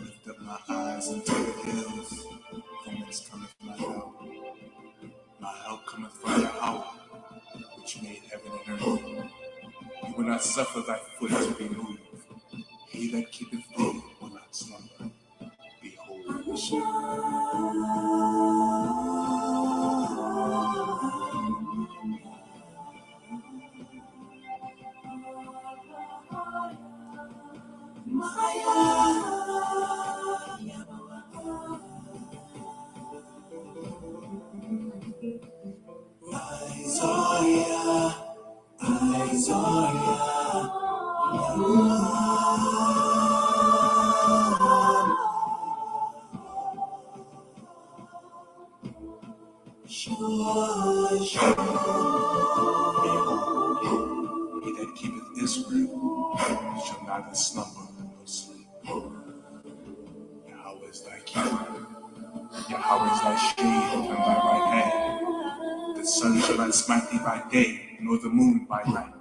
lift up my eyes unto the hills, from whence cometh my help. My help cometh from Yahweh, which made heaven and earth. He will not suffer thy foot to be moved. He that keepeth thee will not slumber. Behold, he that keepeth Israel shall neither slumber nor sleep. Yahweh is thy keeper. Yahweh is thy shade upon thy right hand. The sun shall not smite thee by day, nor the moon by night.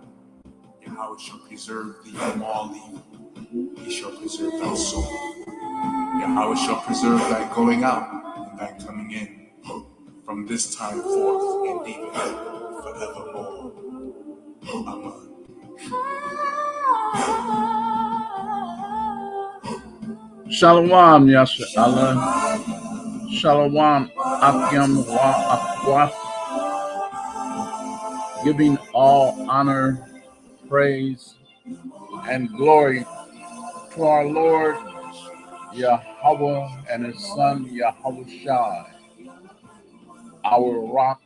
Yahweh shall preserve thee from all evil. He shall preserve thy soul. Yahweh shall preserve thy going out and thy coming in, from this time forth and even forevermore. Amen. Shalom, Yasha Allah. Shalom, IQAhmath. Giving all honor, praise, and glory to our Lord Yahweh and His Son Yahushua, our rock,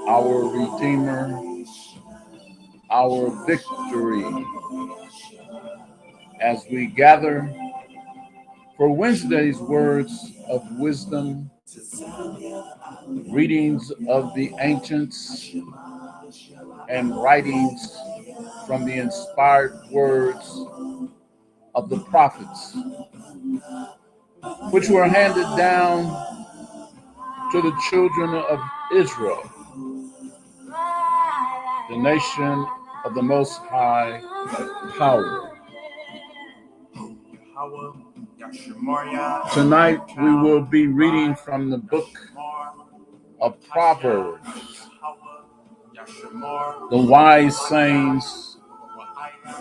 our Redeemer, our victory, as we gather for Wednesday's words of wisdom, readings of the ancients, and writings from the inspired words of the prophets, which were handed down to the children of Israel, the nation of the Most High Power. Tonight we will be reading from the book of Proverbs, the wise sayings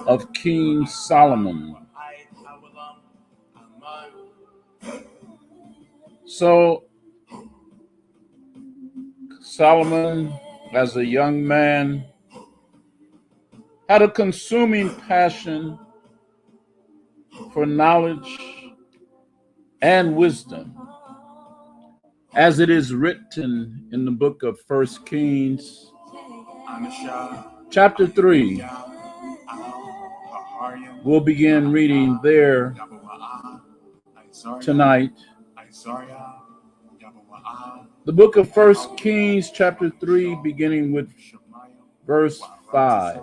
of King Solomon. So, Solomon, as a young man, had a consuming passion for knowledge and wisdom, as it is written in the book of 1 Kings, chapter 3. We'll begin reading there tonight. The book of 1 Kings, chapter 3, beginning with verse 5.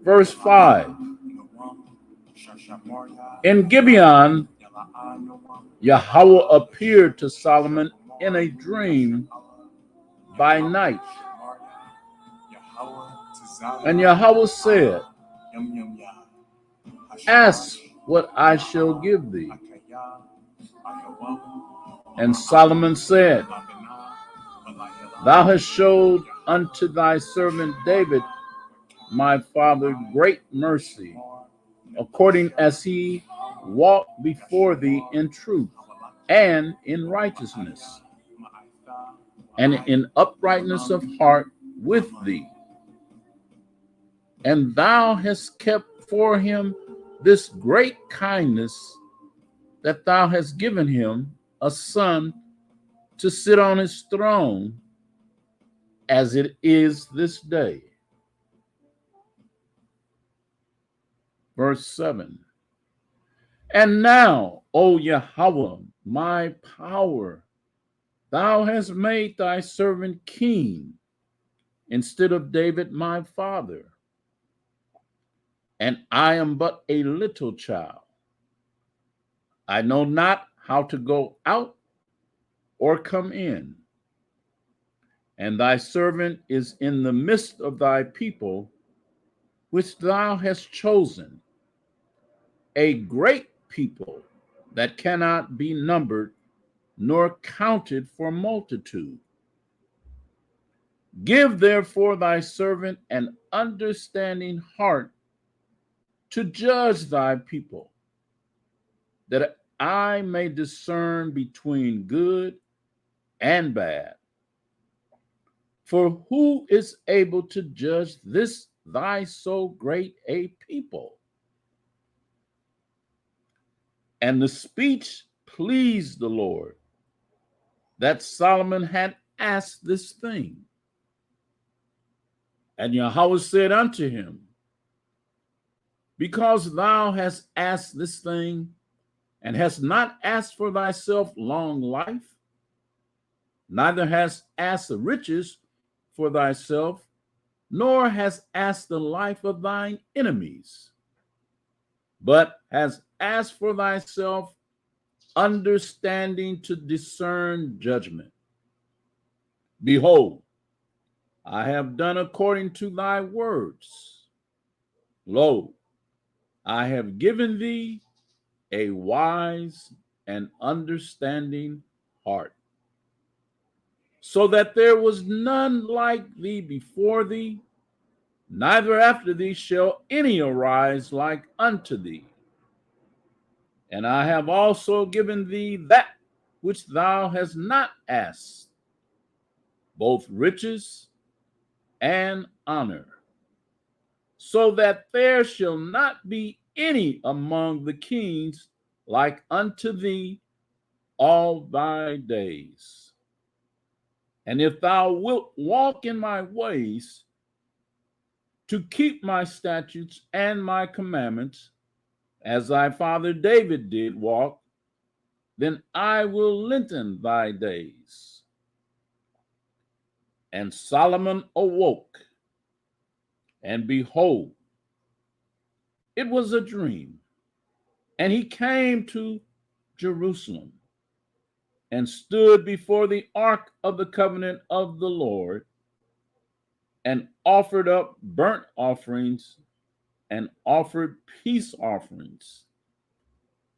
Verse 5. In Gibeon, Yahweh appeared to Solomon in a dream by night. And Yahweh said, ask what I shall give thee. And Solomon said, thou hast showed unto thy servant David, my father, great mercy, according as he walked before thee in truth and in righteousness, and in uprightness of heart with thee. And thou hast kept for him this great kindness, that thou hast given him a son to sit on his throne, as it is this day. Verse 7. And now, O Yahweh, my power, thou hast made thy servant king instead of David my father, and I am but a little child. I know not how to go out or come in. And thy servant is in the midst of thy people, which thou hast chosen, a great people that cannot be numbered nor counted for multitude. Give therefore thy servant an understanding heart to judge thy people, that I may discern between good and bad. For who is able to judge this thy so great a people? And the speech pleased the Lord, that Solomon had asked this thing. And Yahweh said unto him, because thou hast asked this thing, and hast not asked for thyself long life, neither hast asked the riches for thyself, nor hast asked the life of thine enemies, but hast asked for thyself understanding to discern judgment. Behold, I have done according to thy words. Lo, I have given thee a wise and understanding heart, so that there was none like thee before thee, neither after thee shall any arise like unto thee. And I have also given thee that which thou hast not asked, both riches and honor, so that there shall not be any among the kings like unto thee all thy days. And if thou wilt walk in my ways, to keep my statutes and my commandments, as thy father David did walk, then I will lengthen thy days. And Solomon awoke, and behold, it was a dream. And he came to Jerusalem, and stood before the ark of the covenant of the Lord, and offered up burnt offerings, and offered peace offerings,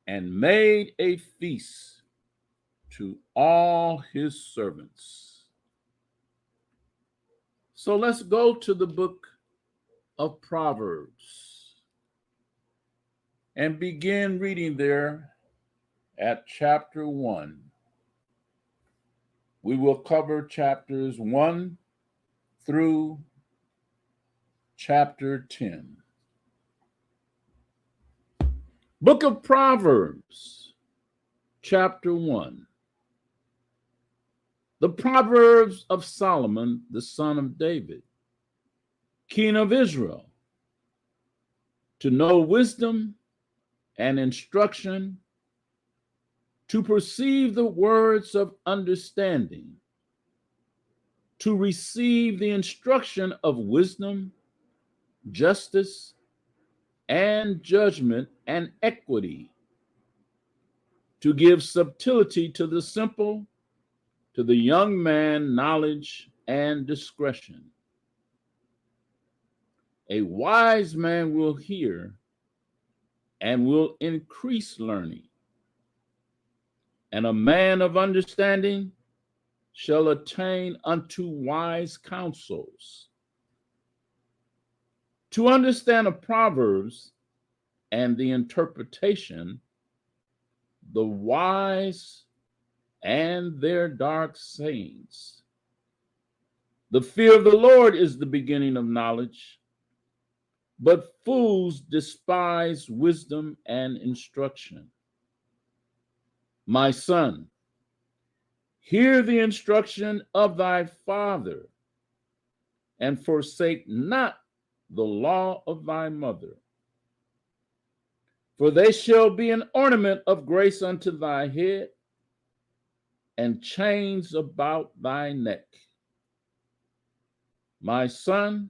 and made a feast to all his servants. So let's go to the book of Proverbs and begin reading there at chapter 1. We will cover chapters 1 through chapter 10. Book of Proverbs, chapter 1. The Proverbs of Solomon, the son of David, king of Israel, to know wisdom and instruction, to perceive the words of understanding, to receive the instruction of wisdom, justice, and judgment and equity, to give subtlety to the simple, to the young man knowledge and discretion. A wise man will hear and will increase learning, and a man of understanding shall attain unto wise counsels. To understand the Proverbs and the interpretation, the wise and their dark sayings. The fear of the Lord is the beginning of knowledge, but fools despise wisdom and instruction. My son, hear the instruction of thy father, and forsake not the law of thy mother. For they shall be an ornament of grace unto thy head, and chains about thy neck. My son,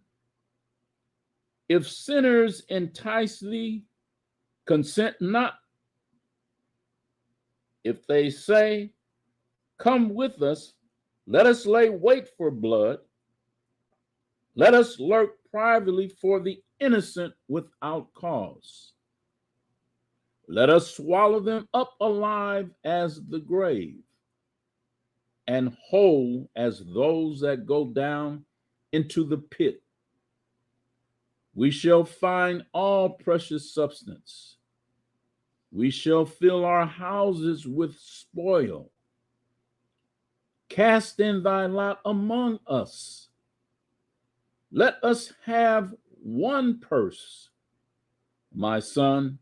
If sinners entice thee, consent not. If they say, come with us, let us lay wait for blood. Let us lurk privately for the innocent without cause. Let us swallow them up alive as the grave, and whole as those that go down into the pit. We shall find all precious substance. We shall fill our houses with spoil. Cast in thy lot among us. Let us have one purse. My son,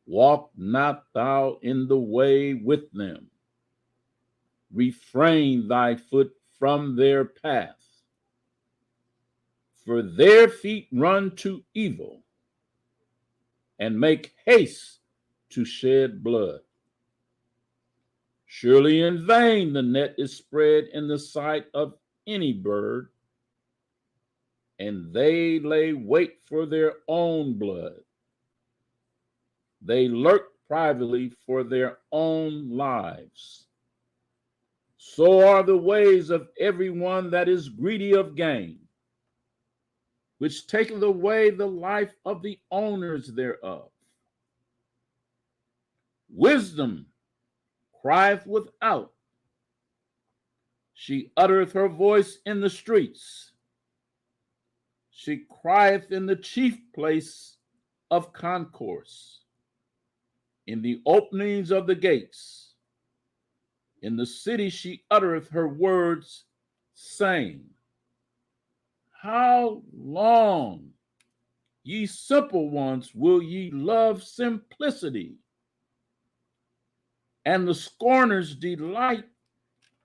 walk not thou in the way with them. Refrain thy foot from their path. For their feet run to evil, and make haste to shed blood. Surely in vain the net is spread in the sight of any bird, and they lay wait for their own blood. They lurk privately for their own lives. So are the ways of everyone that is greedy of gain, which taketh away the life of the owners thereof. Wisdom crieth without. She uttereth her voice in the streets. She crieth in the chief place of concourse, in the openings of the gates. In the city she uttereth her words, saying, how long, ye simple ones, will ye love simplicity? And the scorners delight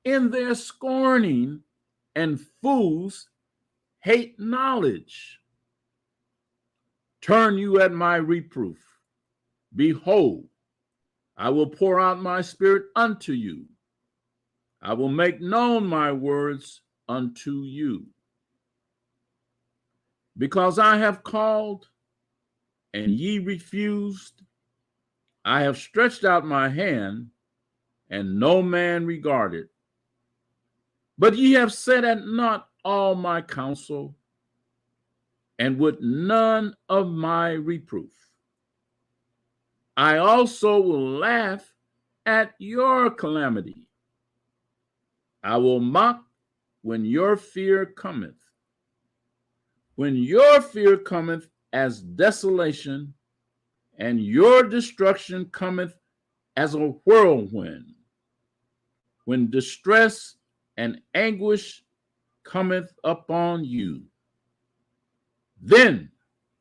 in their scorning, and fools hate knowledge. Turn you at my reproof. Behold, I will pour out my spirit unto you. I will make known my words unto you. Because I have called, and ye refused, I have stretched out my hand, and no man regarded. But ye have set at naught all my counsel, and would none of my reproof. I also will laugh at your calamity. I will mock when your fear cometh. When your fear cometh as desolation, and your destruction cometh as a whirlwind. When distress and anguish cometh upon you, then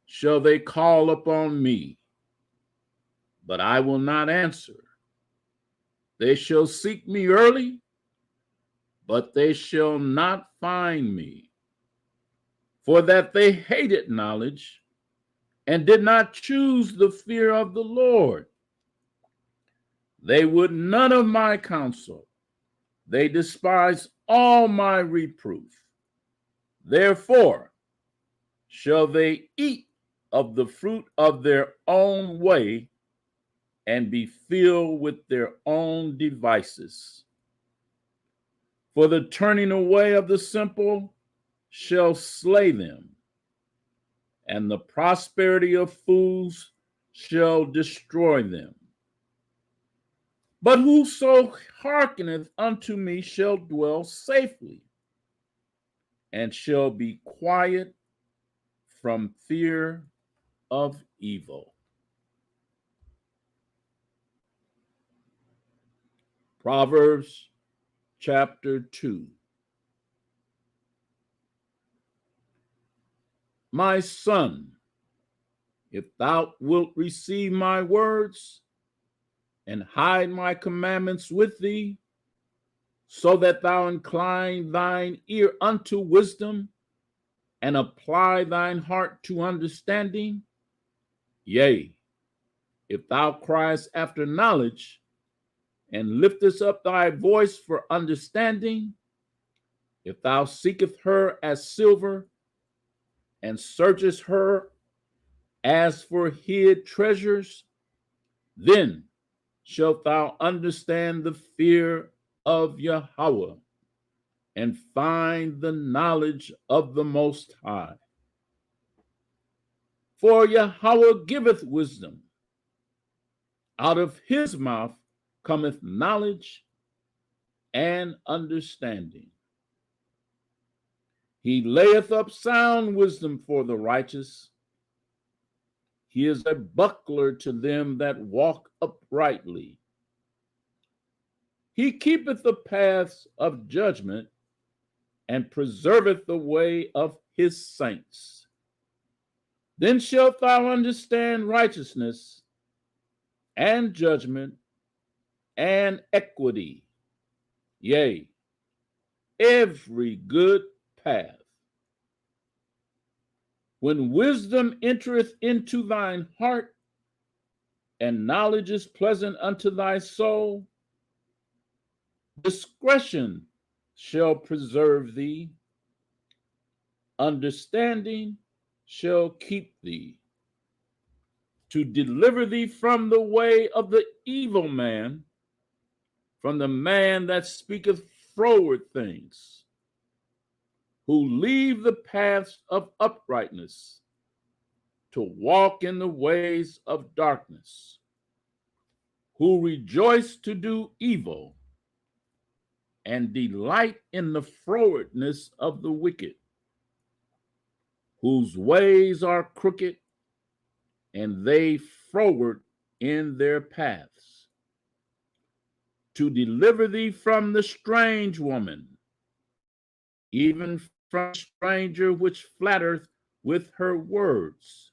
shall they call upon me, but I will not answer. They shall seek me early, but they shall not find me. For that they hated knowledge, and did not choose the fear of the Lord. They would none of my counsel. They despise all my reproof. Therefore shall they eat of the fruit of their own way, and be filled with their own devices. For the turning away of the simple shall slay them, and the prosperity of fools shall destroy them. But whoso hearkeneth unto me shall dwell safely, and shall be quiet from fear of evil. Proverbs chapter 2. My son, if thou wilt receive my words, and hide my commandments with thee, so that thou incline thine ear unto wisdom, and apply thine heart to understanding, yea, if thou criest after knowledge, and liftest up thy voice for understanding, if thou seekest her as silver, and searchest her as for hid treasures, then shalt thou understand the fear of Yahweh and find the knowledge of the Most High. For Yahweh giveth wisdom. Out of his mouth cometh knowledge and understanding. He layeth up sound wisdom for the righteous. He is a buckler to them that walk uprightly. He keepeth the paths of judgment and preserveth the way of his saints. Then shalt thou understand righteousness and judgment and equity, yea, every good path. When wisdom entereth into thine heart, and knowledge is pleasant unto thy soul, discretion shall preserve thee, understanding shall keep thee, to deliver thee from the way of the evil man, from the man that speaketh froward things, who leave the paths of uprightness, to walk in the ways of darkness, who rejoice to do evil, and delight in the frowardness of the wicked, whose ways are crooked, and they froward in their paths, to deliver thee from the strange woman, even from a stranger which flattereth with her words,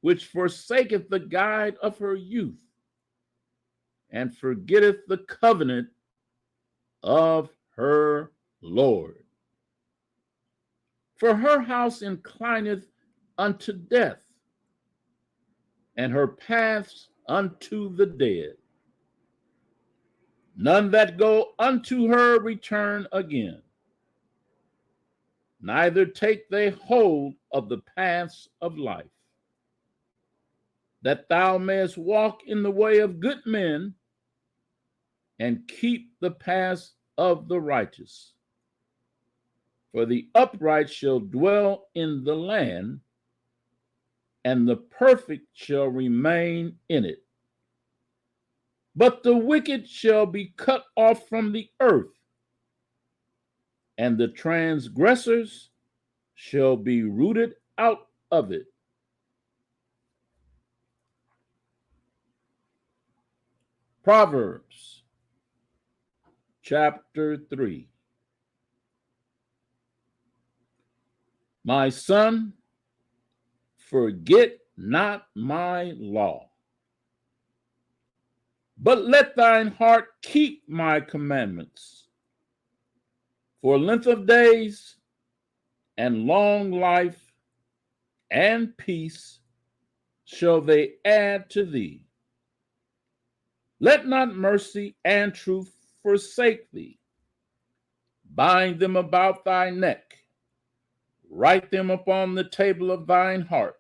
which forsaketh the guide of her youth, and forgetteth the covenant of her Lord. For her house inclineth unto death, and her paths unto the dead. None that go unto her return again, neither take they hold of the paths of life, that thou mayest walk in the way of good men, and keep the paths of the righteous. For the upright shall dwell in the land, and the perfect shall remain in it. But the wicked shall be cut off from the earth, and the transgressors shall be rooted out of it. Proverbs chapter 3. My son, forget not my law, but let thine heart keep my commandments. For length of days and long life and peace shall they add to thee. Let not mercy and truth forsake thee. Bind them about thy neck. Write them upon the table of thine heart.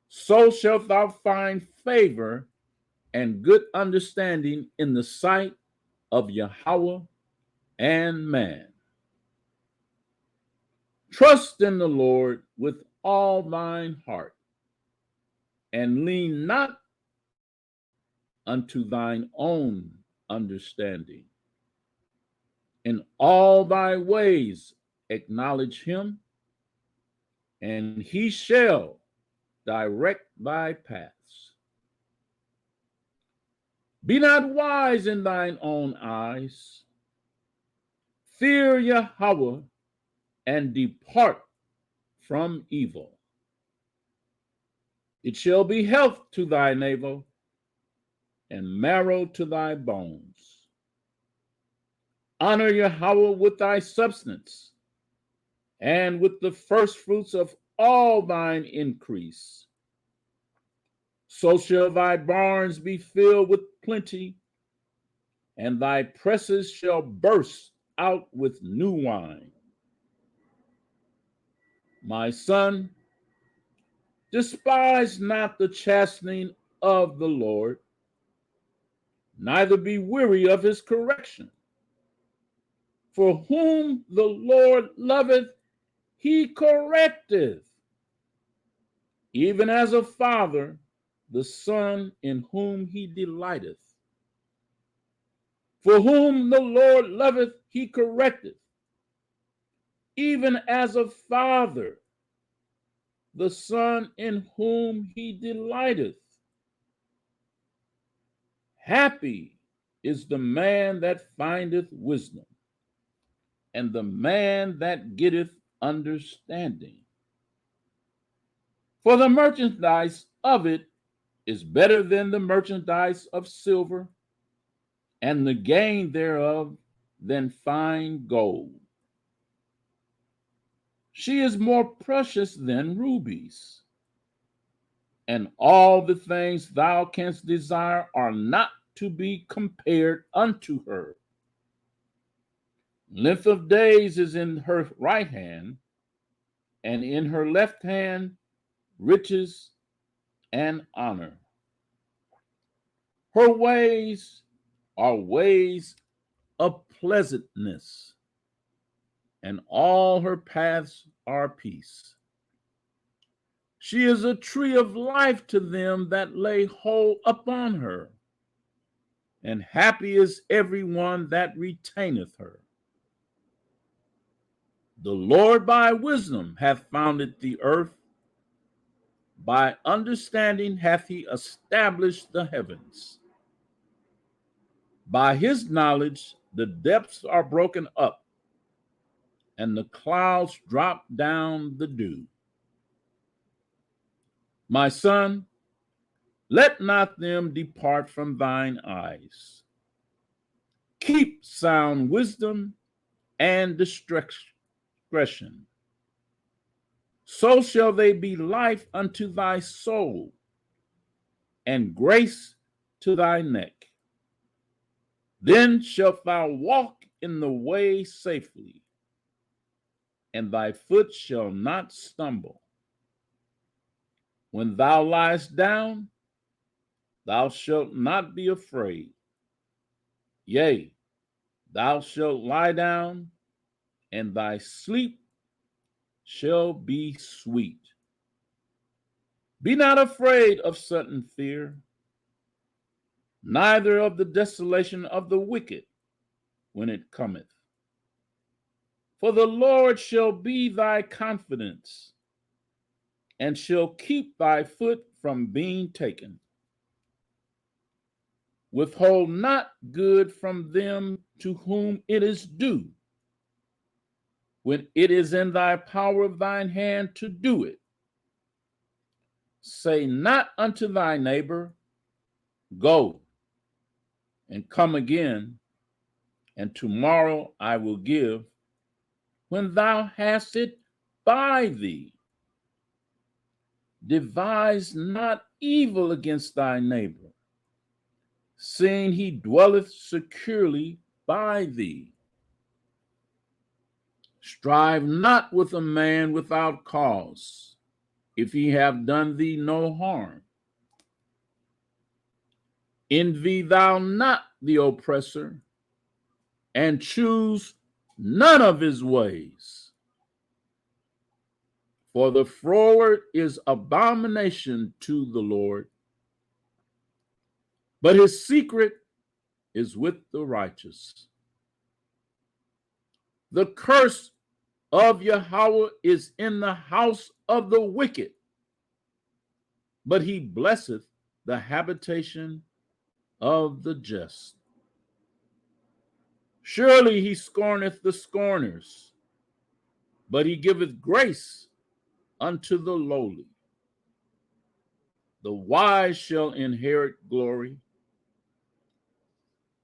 So shalt thou find favor and good understanding in the sight of Yahweh and man. Trust in the Lord with all thine heart, and lean not unto thine own understanding. In all thy ways acknowledge him, and he shall direct thy paths. Be not wise in thine own eyes. Fear Yahweh and depart from evil. It shall be health to thy navel and marrow to thy bones. Honor Yahweh with thy substance, and with the first fruits of all thine increase. So shall thy barns be filled with plenty, and thy presses shall burst out with new wine. My son, despise not the chastening of the Lord, neither be weary of his correction. For whom the Lord loveth, he correcteth, even as a father the son in whom he delighteth. For whom the Lord loveth, he correcteth, even as a father the son in whom he delighteth. Happy is the man that findeth wisdom, and the man that getteth understanding. For the merchandise of it is better than the merchandise of silver, and the gain thereof than fine gold. She is more precious than rubies, and all the things thou canst desire are not to be compared unto her. Length of days is in her right hand, and in her left hand riches and honor. Her ways are ways of pleasantness, and all her paths are peace. She is a tree of life to them that lay hold upon her, and happy is everyone that retaineth her. The Lord by wisdom hath founded the earth, by understanding hath he established the heavens. By his knowledge the depths are broken up, and the clouds drop down the dew. My son, let not them depart from thine eyes. Keep sound wisdom and discretion. So shall they be life unto thy soul, and grace to thy neck. Then shalt thou walk in the way safely, and thy foot shall not stumble. When thou liest down, thou shalt not be afraid. Yea, thou shalt lie down, and thy sleep shall be sweet. Be not afraid of sudden fear, neither of the desolation of the wicked when it cometh. For the Lord shall be thy confidence, and shall keep thy foot from being taken. Withhold not good from them to whom it is due, when it is in thy power of thine hand to do it. Say not unto thy neighbor, Go, and come again, and tomorrow I will give, when thou hast it by thee. Devise not evil against thy neighbor, seeing he dwelleth securely by thee. Strive not with a man without cause, if he have done thee no harm. Envy thou not the oppressor, and choose none of his ways. For the froward is abomination to the Lord, but his secret is with the righteous. The curse of Yahweh is in the house of the wicked, but he blesseth the habitation of the just. Surely he scorneth the scorners, but he giveth grace unto the lowly. The wise shall inherit glory,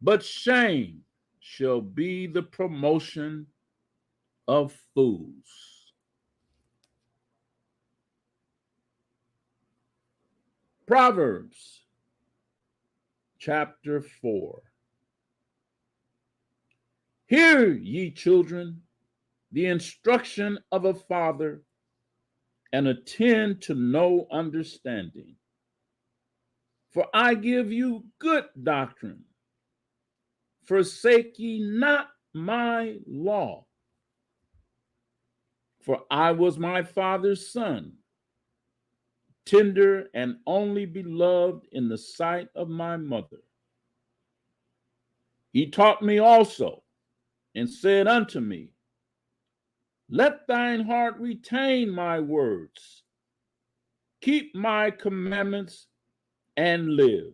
but shame shall be the promotion of fools. Proverbs chapter 4. Hear, ye children, the instruction of a father, and attend to no understanding. For I give you good doctrine. Forsake ye not my law. For I was my father's son, tender and only beloved in the sight of my mother. He taught me also, and said unto me, let thine heart retain my words. Keep my commandments and live.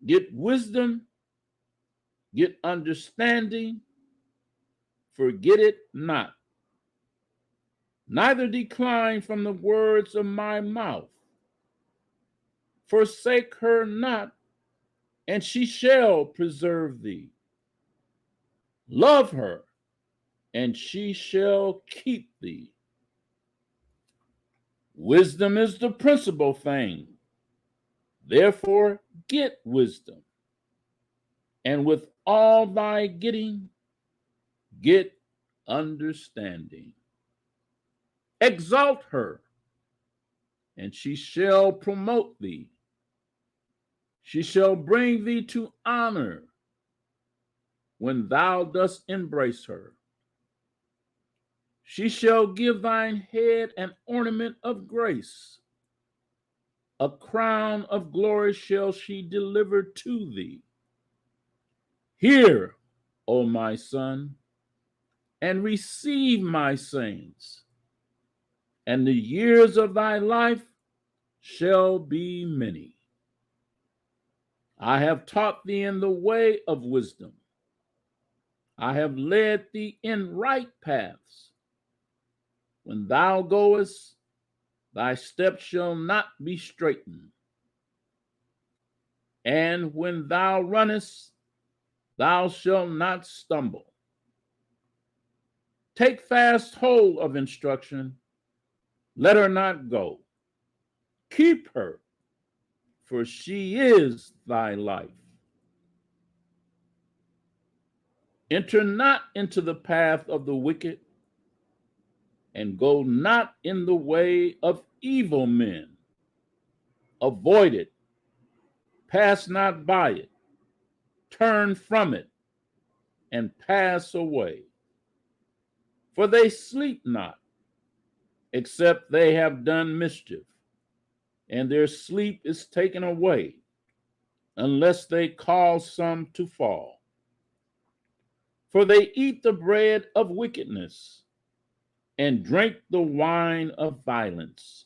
Get wisdom, get understanding, forget it not. Neither decline from the words of my mouth. Forsake her not, and she shall preserve thee. Love her, and she shall keep thee. Wisdom is the principal thing. Therefore, get wisdom. And with all thy getting, get understanding. Exalt her, and she shall promote thee. She shall bring thee to honor when thou dost embrace her. She shall give thine head an ornament of grace. A crown of glory shall she deliver to thee. Hear, O my son, and receive my sayings, and the years of thy life shall be many. I have taught thee in the way of wisdom. I have led thee in right paths. When thou goest, thy steps shall not be straitened. And when thou runnest, thou shalt not stumble. Take fast hold of instruction. Let her not go. Keep her, for she is thy life. Enter not into the path of the wicked, and go not in the way of evil men. Avoid it. Pass not by it. Turn from it, and pass away. For they sleep not, except they have done mischief, and their sleep is taken away, unless they cause some to fall. For they eat the bread of wickedness, and drink the wine of violence.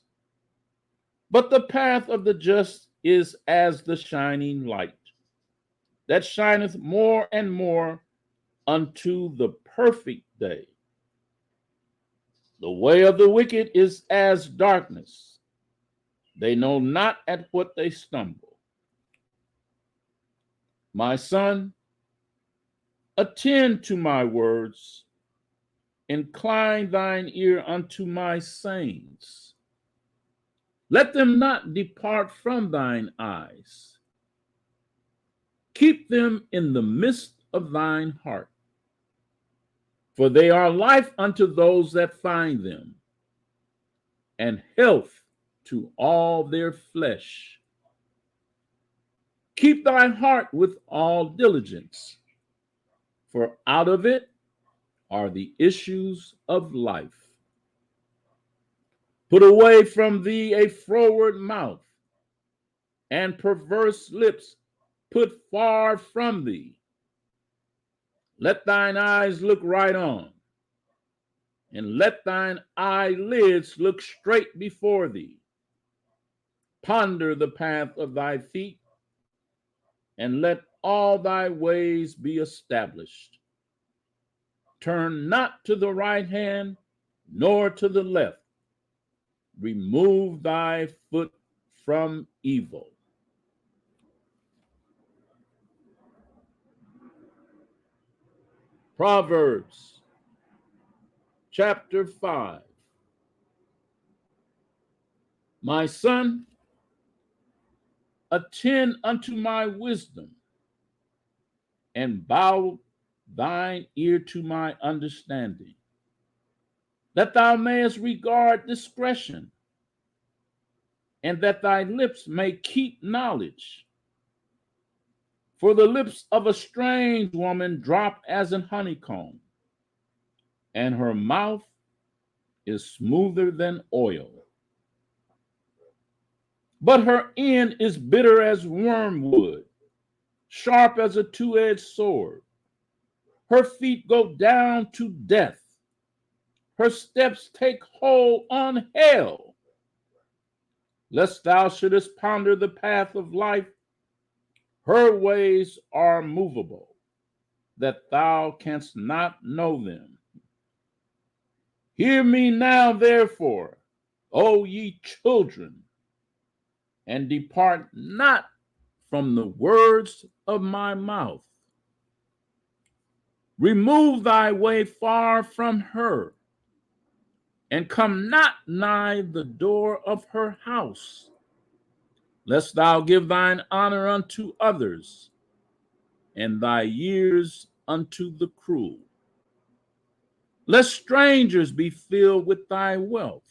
But the path of the just is as the shining light, that shineth more and more unto the perfect day. The way of the wicked is as darkness. They know not at what they stumble. My son, attend to my words. Incline thine ear unto my sayings. Let them not depart from thine eyes. Keep them in the midst of thine heart, for they are life unto those that find them, and health to all their flesh. Keep thy heart with all diligence, for out of it are the issues of life. Put away from thee a froward mouth, and perverse lips put far from thee. Let thine eyes look right on, and let thine eyelids look straight before thee. Ponder the path of thy feet, and let all thy ways be established. Turn not to the right hand, nor to the left. Remove thy foot from evil. Proverbs chapter 5. My son, attend unto my wisdom, and bow thine ear to my understanding. that thou mayest regard discretion, and that thy lips may keep knowledge. For the lips of a strange woman drop as an honeycomb, and her mouth is smoother than oil. But her end is bitter as wormwood, sharp as a two-edged sword. Her feet go down to death. Her steps take hold on hell. Lest thou shouldest ponder the path of life, her ways are movable, that thou canst not know them. Hear me now, therefore, O ye children, and depart not from the words of my mouth. Remove thy way far from her, and come not nigh the door of her house, lest thou give thine honor unto others, and thy years unto the cruel. Lest strangers be filled with thy wealth,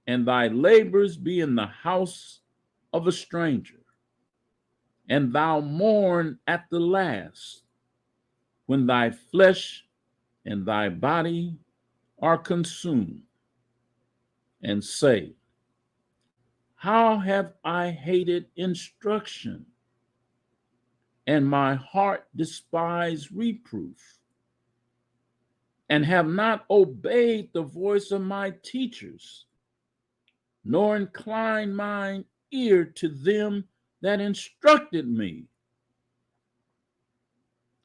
and thy labors be in the house of a stranger, and thou mourn at the last, when thy flesh and thy body are consumed, and say, how have I hated instruction, and my heart despised reproof, and have not obeyed the voice of my teachers, nor inclined mine ear to them that instructed me.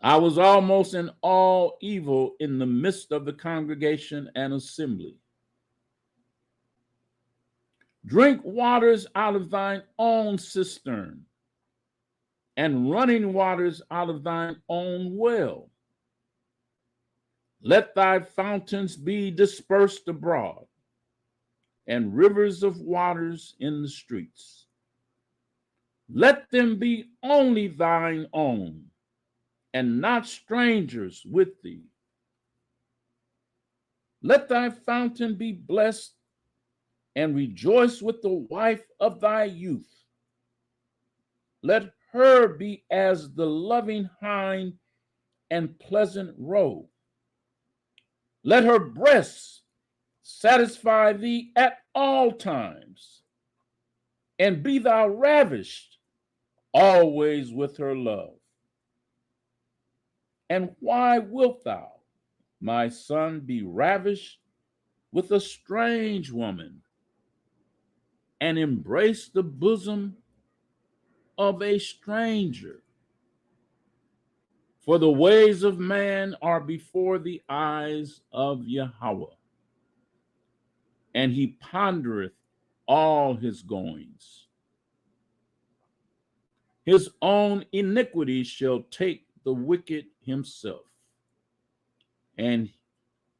I was almost in all evil in the midst of the congregation and assembly. Drink waters out of thine own cistern, and running waters out of thine own well. Let thy fountains be dispersed abroad, and rivers of waters in the streets. Let them be only thine own, and not strangers with thee. Let thy fountain be blessed, and rejoice with the wife of thy youth. Let her be as the loving hind and pleasant roe. Let her breasts satisfy thee at all times, and be thou ravished always with her love. And why wilt thou, my son, be ravished with a strange woman, and embrace the bosom of a stranger? For the ways of man are before the eyes of Yahweh, and he pondereth all his goings. His own iniquity shall take the wicked himself, and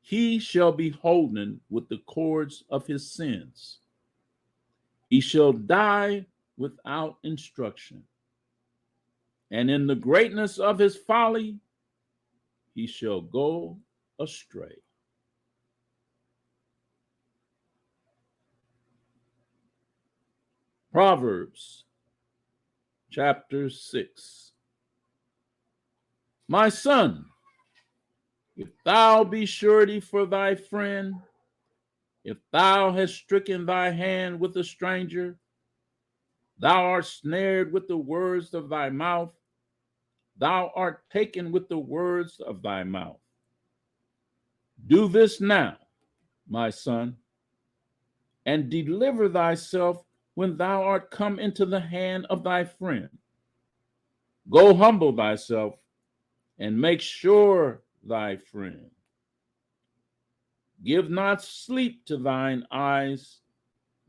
he shall be holden with the cords of his sins. He shall die without instruction, and in the greatness of his folly he shall go astray. Proverbs chapter 6. My son, if thou be surety for thy friend, if thou hast stricken thy hand with a stranger, thou art snared with the words of thy mouth, thou art taken with the words of thy mouth. Do this now, my son, and deliver thyself when thou art come into the hand of thy friend. Go humble thyself, and make sure thy friend. Give not sleep to thine eyes,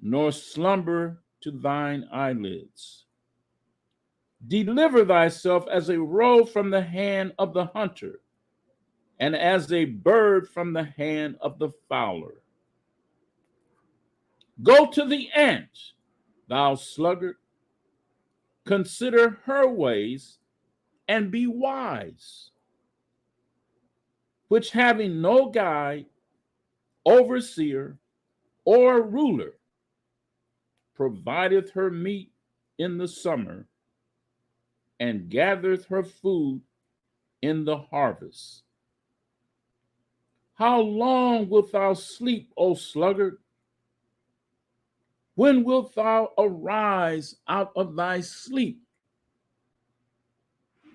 nor slumber to thine eyelids. Deliver thyself as a roe from the hand of the hunter, and as a bird from the hand of the fowler. Go to the ant, thou sluggard, consider her ways, and be wise, which having no guide overseer, or ruler provideth her meat in the summer, and gathereth her food in the harvest. How long wilt thou sleep, O sluggard? When wilt thou arise out of thy sleep?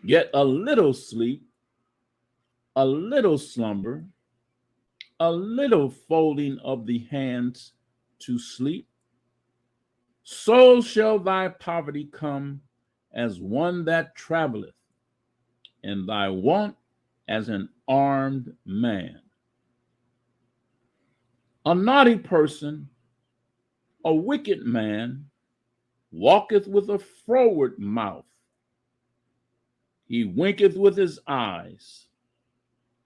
Yet a little sleep, a little slumber, a little folding of the hands to sleep, so shall thy poverty come as one that traveleth, and thy want as an armed man. A naughty person, a wicked man, walketh with a froward mouth. He winketh with his eyes.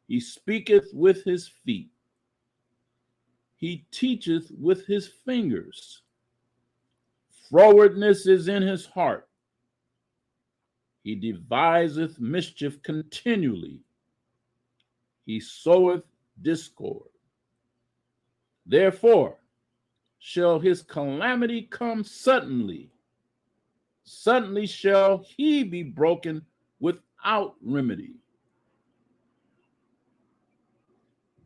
He speaketh with his feet. He teacheth with his fingers. Frowardness is in his heart. He deviseth mischief continually. He soweth discord. Therefore shall his calamity come suddenly. Suddenly shall he be broken without remedy.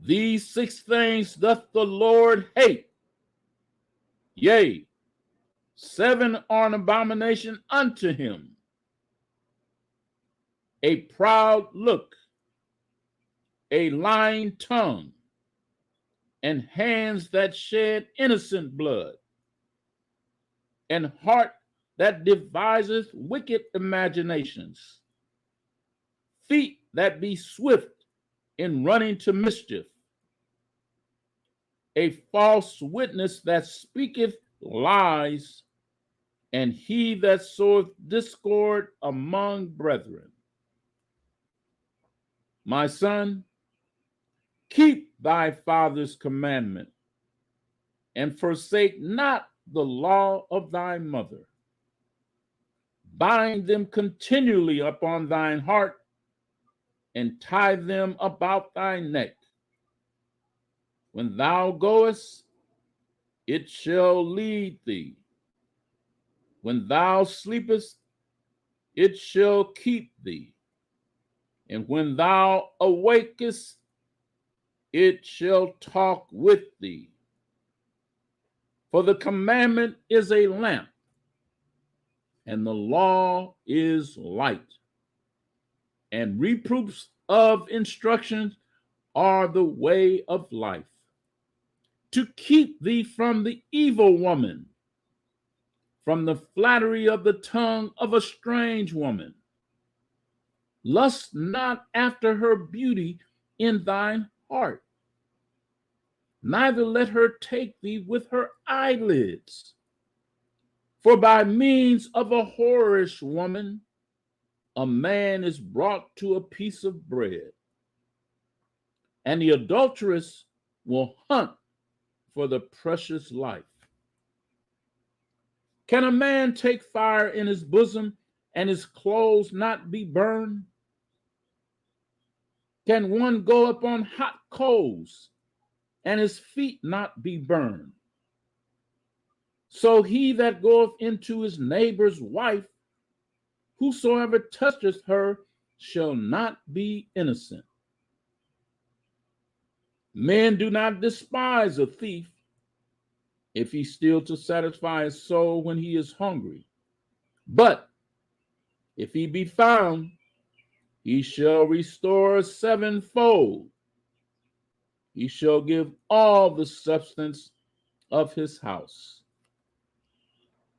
These 6 things doth the Lord hate. Yea, 7 are an abomination unto him: a proud look, a lying tongue, and hands that shed innocent blood, and heart that deviseth wicked imaginations, feet that be swift in running to mischief, a false witness that speaketh lies, and he that soweth discord among brethren. My son, keep thy father's commandment, and forsake not the law of thy mother. Bind them continually upon thine heart, and tie them about thy neck. When thou goest, it shall lead thee. When thou sleepest, it shall keep thee. And when thou awakest, it shall talk with thee. For the commandment is a lamp, and the law is light, and reproofs of instructions are the way of life, to keep thee from the evil woman, from the flattery of the tongue of a strange woman. Lust not after her beauty in thine heart, neither let her take thee with her eyelids. For by means of a whorish woman, a man is brought to a piece of bread, and the adulteress will hunt for the precious life. Can a man take fire in his bosom and his clothes not be burned? Can one go up on hot coals and his feet not be burned? So he that goeth into his neighbor's wife, whosoever toucheth her shall not be innocent. Men do not despise a thief if he steal to satisfy his soul when he is hungry. But if he be found, he shall restore sevenfold. He shall give all the substance of his house.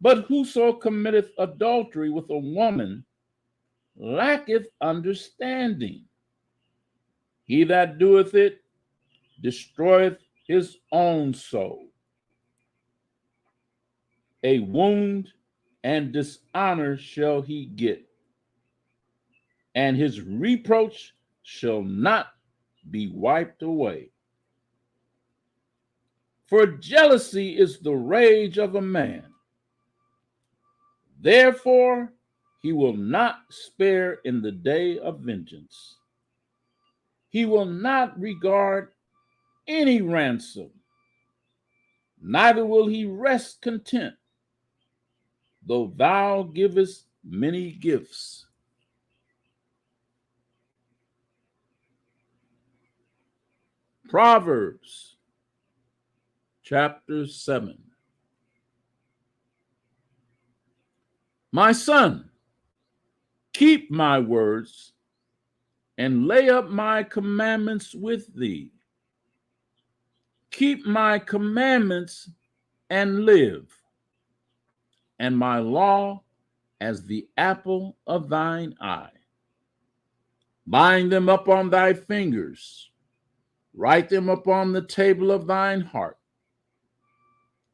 But whoso committeth adultery with a woman lacketh understanding. He that doeth it destroyeth his own soul. A wound and dishonor shall he get, and his reproach shall not be wiped away. For jealousy is the rage of a man. Therefore he will not spare in the day of vengeance. He will not regard any ransom, neither will he rest content, though thou givest many gifts. Proverbs chapter 7. My son, keep my words and lay up my commandments with thee. Keep my commandments and live, and my law as the apple of thine eye. Bind them up on thy fingers, write them upon the table of thine heart.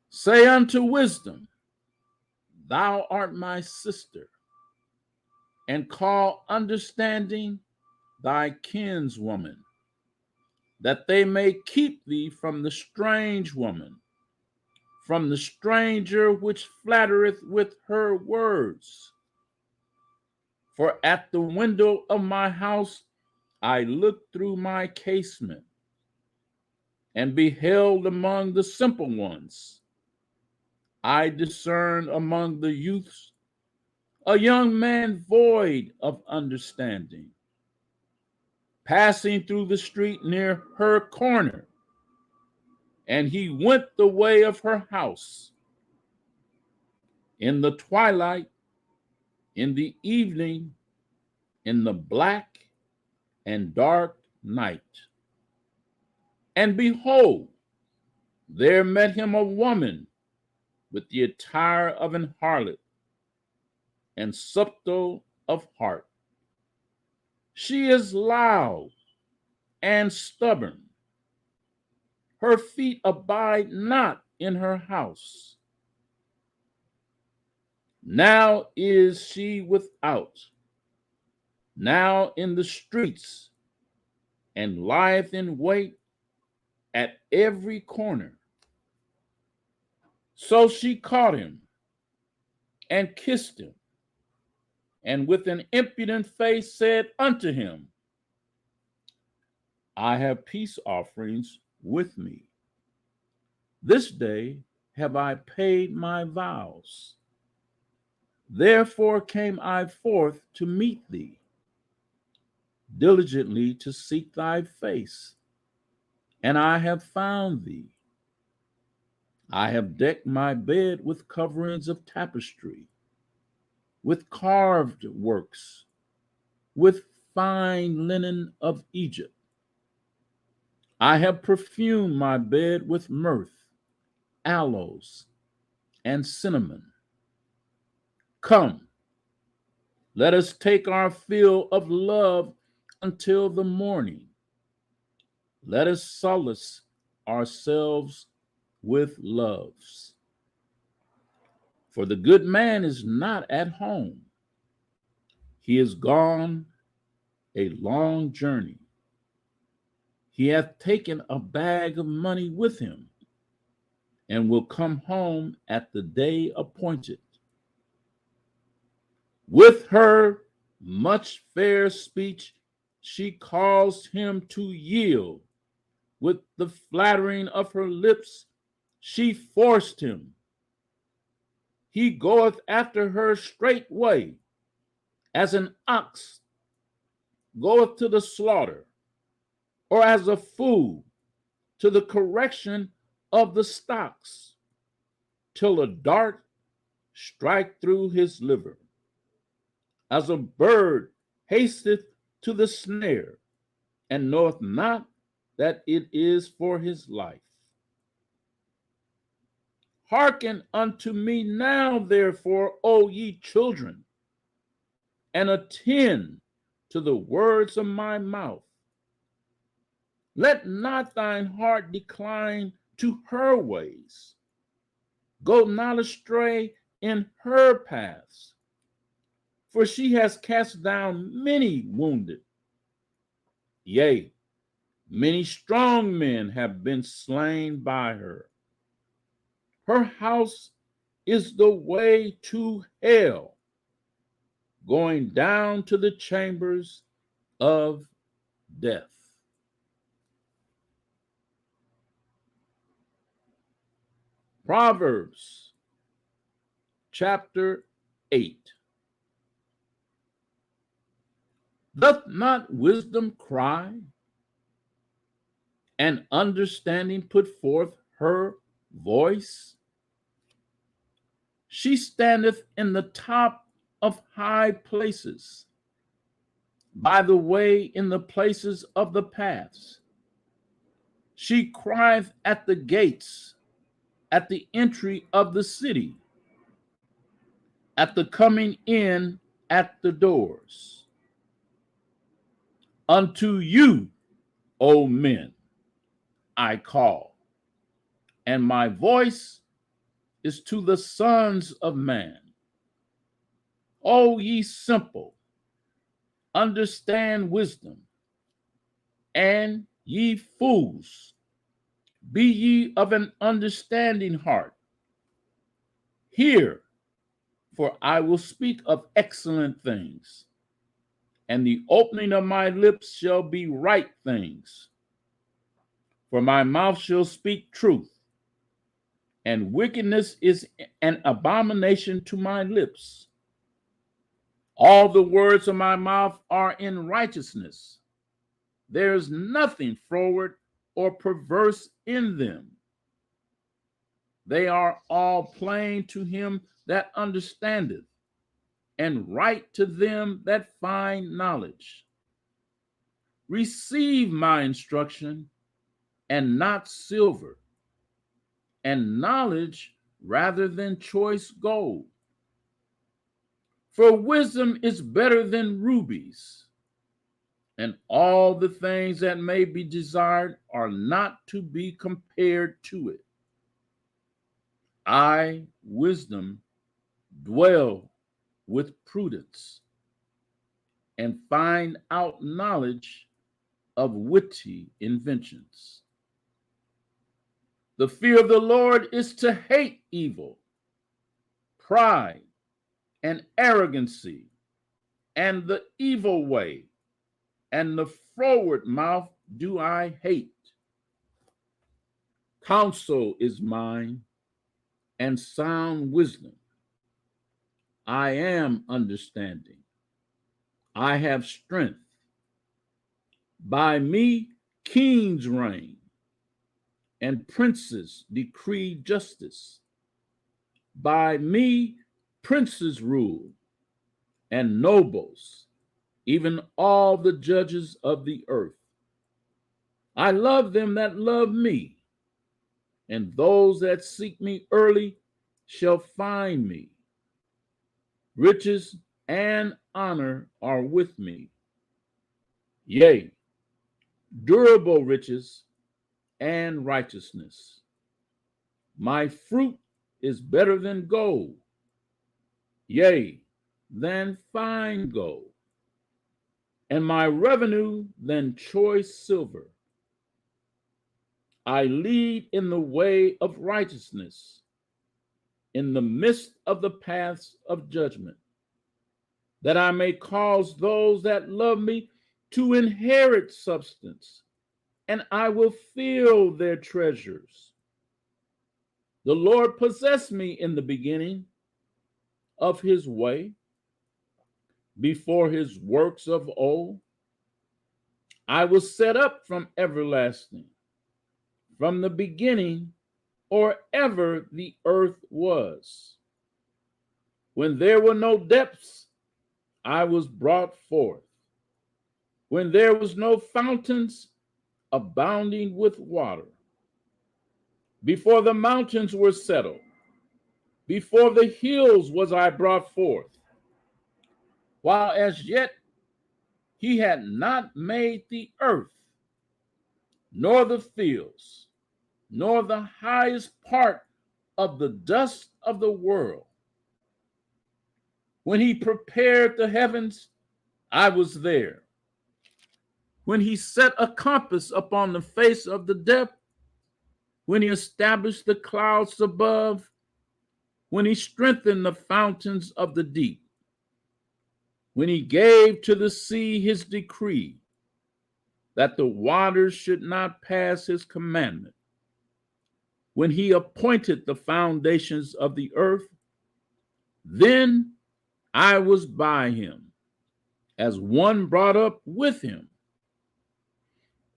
Say unto wisdom, thou art my sister, and call understanding thy kinswoman, that they may keep thee from the strange woman, from the stranger which flattereth with her words. For at the window of my house I looked through my casement, and beheld among the simple ones. I discerned among the youths a young man void of understanding, passing through the street near her corner, and he went the way of her house. In the twilight, in the evening, in the black and dark night. And behold, there met him a woman with the attire of an harlot and subtle of heart. She is loud and stubborn. Her feet abide not in her house. Now is she without, now in the streets, and lieth in wait at every corner. So she caught him and kissed him, and with an impudent face said unto him, I have peace offerings with me. This day have I paid my vows. Therefore came I forth to meet thee, diligently to seek thy face, and I have found thee. I have decked my bed with coverings of tapestry, with carved works, with fine linen of Egypt. I have perfumed my bed with myrrh, aloes, and cinnamon. Come, let us take our fill of love until the morning. Let us solace ourselves with loves. For the good man is not at home. He is gone a long journey. He hath taken a bag of money with him, and will come home at the day appointed. With her much fair speech she caused him to yield. With the flattering of her lips she forced him. He goeth after her straightway, as an ox goeth to the slaughter, or as a fool to the correction of the stocks, till a dart strike through his liver. As a bird hasteth to the snare, and knoweth not that it is for his life. Hearken unto me now, therefore, O ye children, and attend to the words of my mouth. Let not thine heart decline to her ways. Go not astray in her paths, for she has cast down many wounded. Yea, many strong men have been slain by her. Her house is the way to hell, going down to the chambers of death. Proverbs chapter 8. Doth not wisdom cry, and understanding put forth her voice? She standeth in the top of high places, by the way in the places of the paths. She crieth at the gates, at the entry of the city, at the coming in at the doors. Unto you, O men, I call, and my voice is to the sons of man. O ye simple, understand wisdom, and ye fools, be ye of an understanding heart. Hear, for I will speak of excellent things, and the opening of my lips shall be right things. For my mouth shall speak truth, and wickedness is an abomination to my lips. All the words of my mouth are in righteousness. There is nothing froward or perverse in them. They are all plain to him that understandeth, and right to them that find knowledge. Receive my instruction, and not silver, and knowledge rather than choice gold. For wisdom is better than rubies, and all the things that may be desired are not to be compared to it. I, wisdom, dwell with prudence, and find out knowledge of witty inventions. The fear of the Lord is to hate evil, pride, and arrogancy, and the evil way, and the froward mouth do I hate. Counsel is mine, and sound wisdom. I am understanding. I have strength. By me kings reign, and princes decree justice. By me princes rule, and nobles, even all the judges of the earth. I love them that love me, and those that seek me early shall find me. Riches and honor are with me, yea, durable riches and righteousness. My fruit is better than gold, yea, than fine gold, and my revenue than choice silver. I lead in the way of righteousness, in the midst of the paths of judgment, that I may cause those that love me to inherit substance, and I will fill their treasures. The Lord possessed me in the beginning of his way, before his works of old. I was set up from everlasting, from the beginning, or ever the earth was. When there were no depths, I was brought forth. When there was no fountains abounding with water. Before the mountains were settled, before the hills was I brought forth. While as yet he had not made the earth, nor the fields, nor the highest part of the dust of the world. When he prepared the heavens, I was there. When he set a compass upon the face of the depth, when he established the clouds above, when he strengthened the fountains of the deep, when he gave to the sea his decree, that the waters should not pass his commandment, when he appointed the foundations of the earth, then I was by him, as one brought up with him,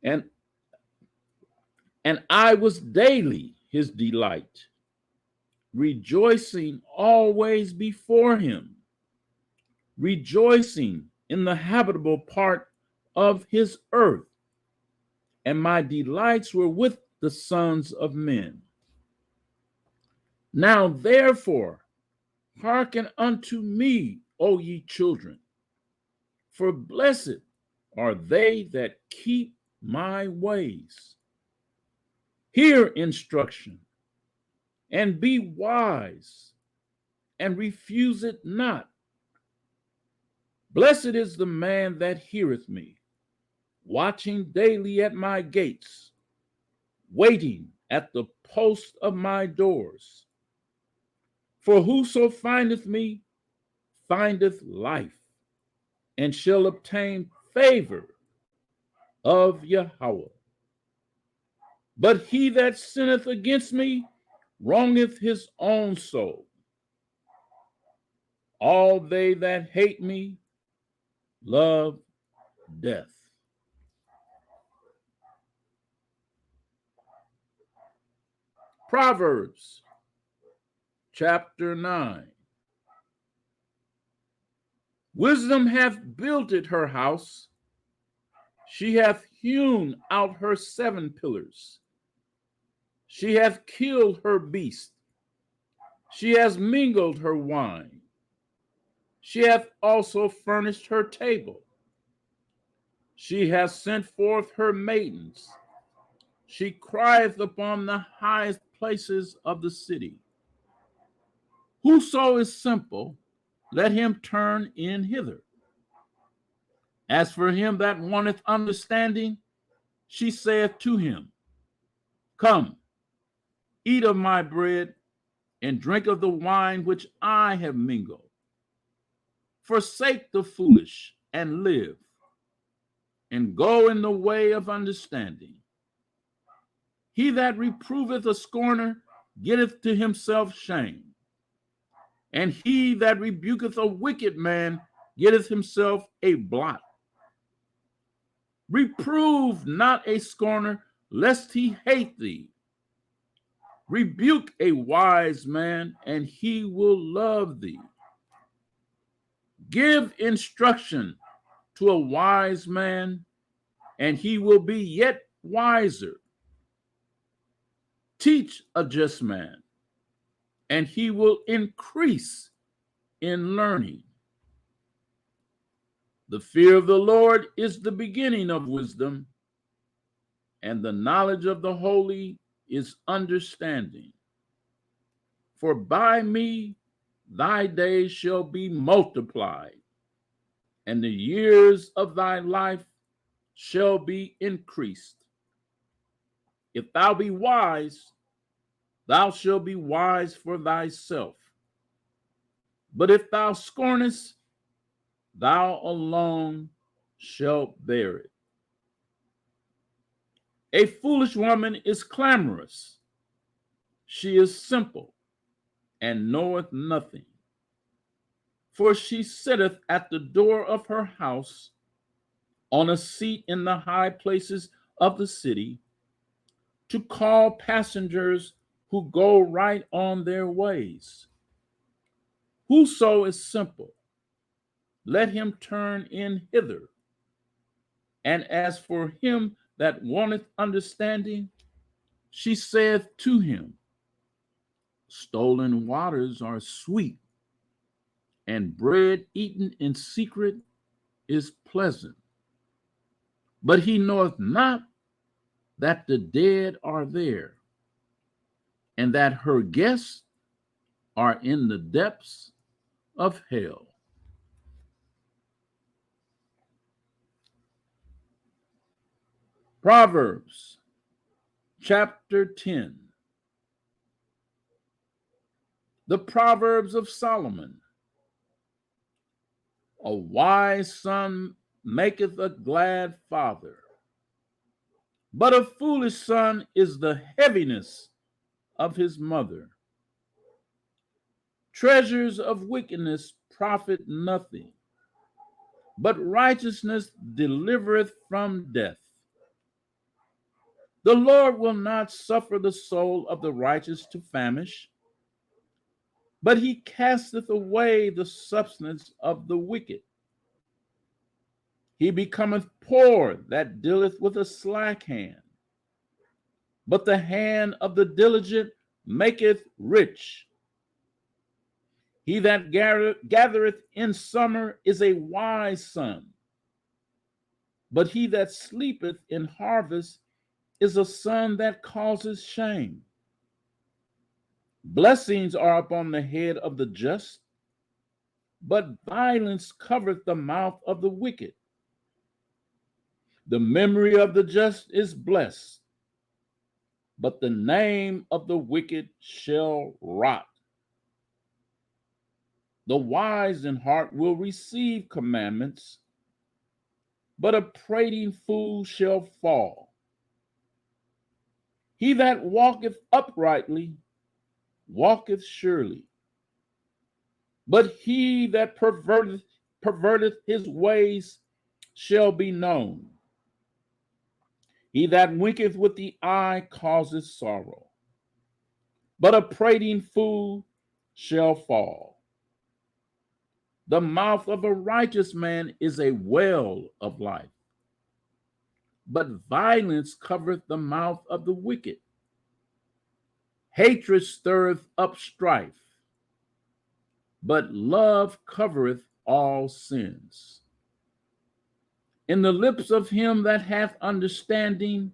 and I was daily his delight, rejoicing always before him, rejoicing in the habitable part of his earth, and my delights were with the sons of men. Now therefore, hearken unto me, O ye children, for blessed are they that keep my ways. Hear instruction, and be wise, and refuse it not. Blessed is the man that heareth me, watching daily at my gates, waiting at the post of my doors. For whoso findeth me findeth life, and shall obtain favor of Yahweh. But he that sinneth against me wrongeth his own soul. All they that hate me love death. Proverbs chapter 9. Wisdom hath builded her house. She hath hewn out her 7 pillars. She hath killed her beast. She has mingled her wine. She hath also furnished her table. She hath sent forth her maidens. She crieth upon the highest places of the city. Whoso is simple, let him turn in hither. As for him that wanteth understanding, she saith to him, Come, eat of my bread, and drink of the wine which I have mingled. Forsake the foolish, and live, and go in the way of understanding. He that reproveth a scorner getteth to himself shame, and he that rebuketh a wicked man getteth himself a blot. Reprove not a scorner, lest he hate thee. Rebuke a wise man, and he will love thee. Give instruction to a wise man, and he will be yet wiser. Teach a just man, and he will increase in learning. The fear of the Lord is the beginning of wisdom, and the knowledge of the holy is understanding. For by me thy days shall be multiplied, and the years of thy life shall be increased. If thou be wise, thou shalt be wise for thyself. But if thou scornest, thou alone shalt bear it. A foolish woman is clamorous. She is simple and knoweth nothing. For she sitteth at the door of her house, on a seat in the high places of the city, to call passengers who go right on their ways. Whoso is simple, let him turn in hither. And as for him that wanteth understanding, she saith to him, Stolen waters are sweet, and bread eaten in secret is pleasant. But he knoweth not that the dead are there, and that her guests are in the depths of hell. Proverbs chapter 10. The Proverbs of Solomon. A wise son maketh a glad father, but a foolish son is the heaviness of his mother. Treasures of wickedness profit nothing, but righteousness delivereth from death. The Lord will not suffer the soul of the righteous to famish, but he casteth away the substance of the wicked. He becometh poor that dealeth with a slack hand, but the hand of the diligent maketh rich. He that gathereth in summer is a wise son, but he that sleepeth in harvest is a son that causes shame. Blessings are upon the head of the just, but violence covereth the mouth of the wicked. The memory of the just is blessed, but the name of the wicked shall rot. The wise in heart will receive commandments, but a prating fool shall fall. He that walketh uprightly walketh surely, but he that perverteth his ways shall be known. He that winketh with the eye causeth sorrow, but a prating fool shall fall. The mouth of a righteous man is a well of life, but violence covereth the mouth of the wicked. Hatred stirreth up strife, but love covereth all sins. In the lips of him that hath understanding,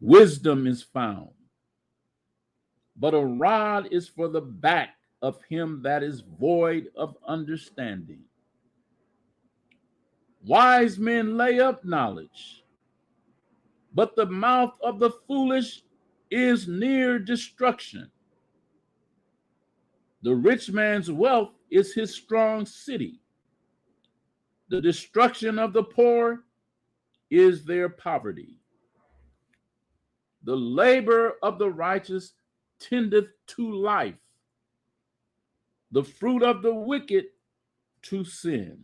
wisdom is found, but a rod is for the back of him that is void of understanding. Wise men lay up knowledge, but the mouth of the foolish is near destruction. The rich man's wealth is his strong city. The destruction of the poor is their poverty. The labor of the righteous tendeth to life, the fruit of the wicked to sin.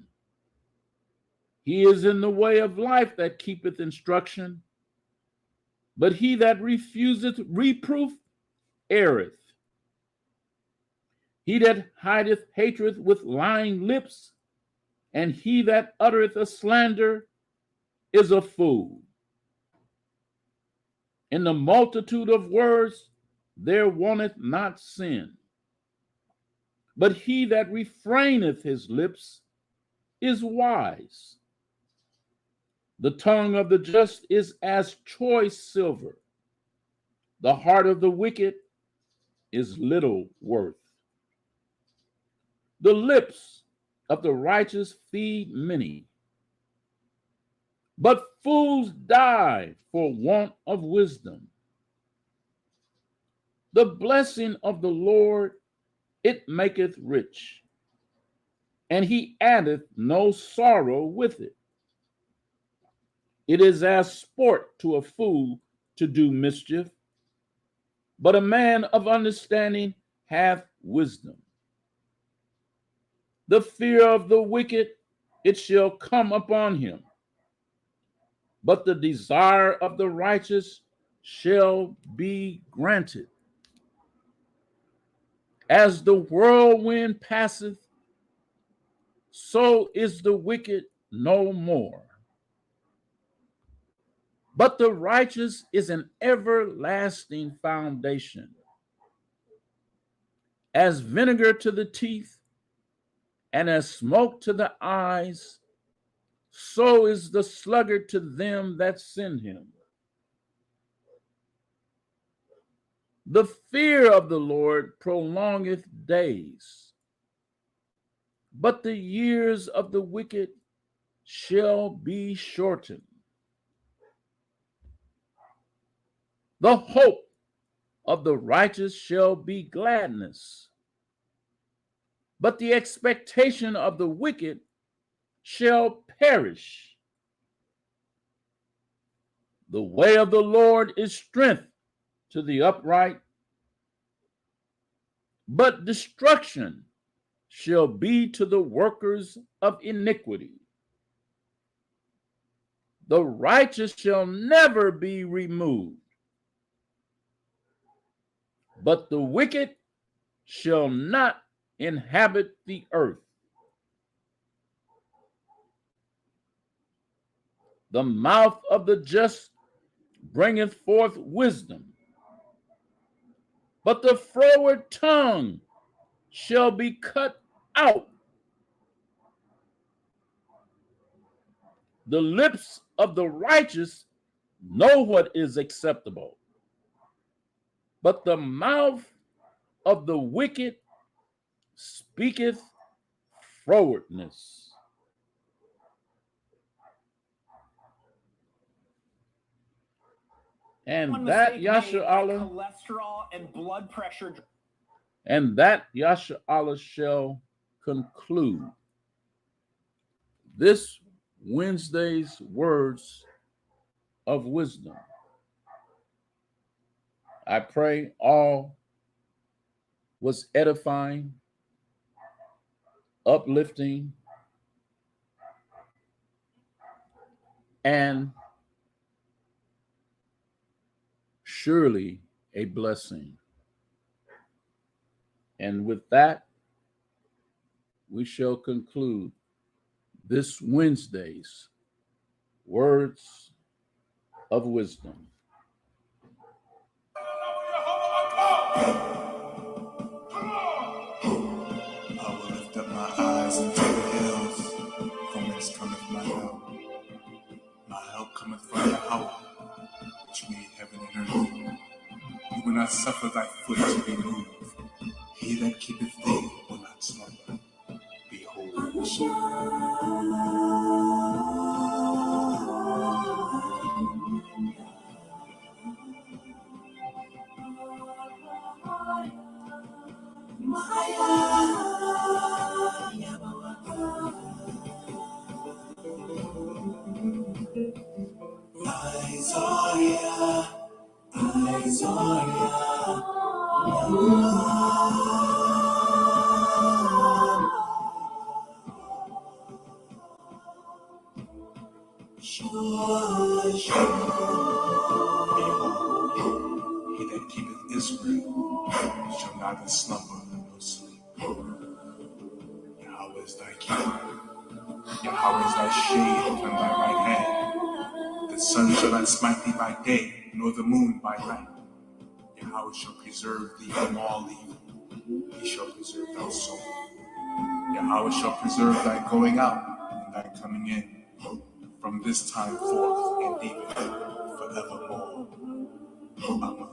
He is in the way of life that keepeth instruction, but he that refuseth reproof erreth. He that hideth hatred with lying lips, and he that uttereth a slander is a fool. In the multitude of words there wanteth not sin, but he that refraineth his lips is wise. The tongue of the just is as choice silver. The heart of the wicked is little worth. The lips of the righteous feed many, but fools die for want of wisdom. The blessing of the Lord, it maketh rich, and he addeth no sorrow with it. It is as sport to a fool to do mischief, but a man of understanding hath wisdom. The fear of the wicked, it shall come upon him, but the desire of the righteous shall be granted. As the whirlwind passeth, so is the wicked no more. But the righteous is an everlasting foundation. As vinegar to the teeth, and as smoke to the eyes, so is the sluggard to them that send him. The fear of the Lord prolongeth days, but the years of the wicked shall be shortened. The hope of the righteous shall be gladness, but the expectation of the wicked shall perish. The way of the Lord is strength to the upright, but destruction shall be to the workers of iniquity. The righteous shall never be removed, but the wicked shall not inhabit the earth. The mouth of the just bringeth forth wisdom, but the froward tongue shall be cut out. The lips of the righteous know what is acceptable, but the mouth of the wicked speaketh frowardness. And that Yasha Allah, cholesterol and blood pressure. and that Yasha Allah shall conclude this Wednesday's words of wisdom. I pray all was edifying, uplifting, and surely a blessing. And with that, we shall conclude this Wednesday's words of wisdom. I will lift up my eyes unto the hills, from whence cometh my help. My help cometh from Yahweh, which made heaven and earth. He will not suffer thy foot to be moved. He that keepeth thee will not slumber. Behold, Isaiah, behold, he that keepeth Israel shall neither slumber nor sleep. Yahweh is thy keeper. Yahweh is thy shade upon thy right hand. The sun shall not smite thee by day, nor the moon by night. Yahweh shall preserve thee from all evil. He shall preserve thy soul. Yahweh shall preserve thy going out and thy coming in, from this time forth and even forevermore. Amen.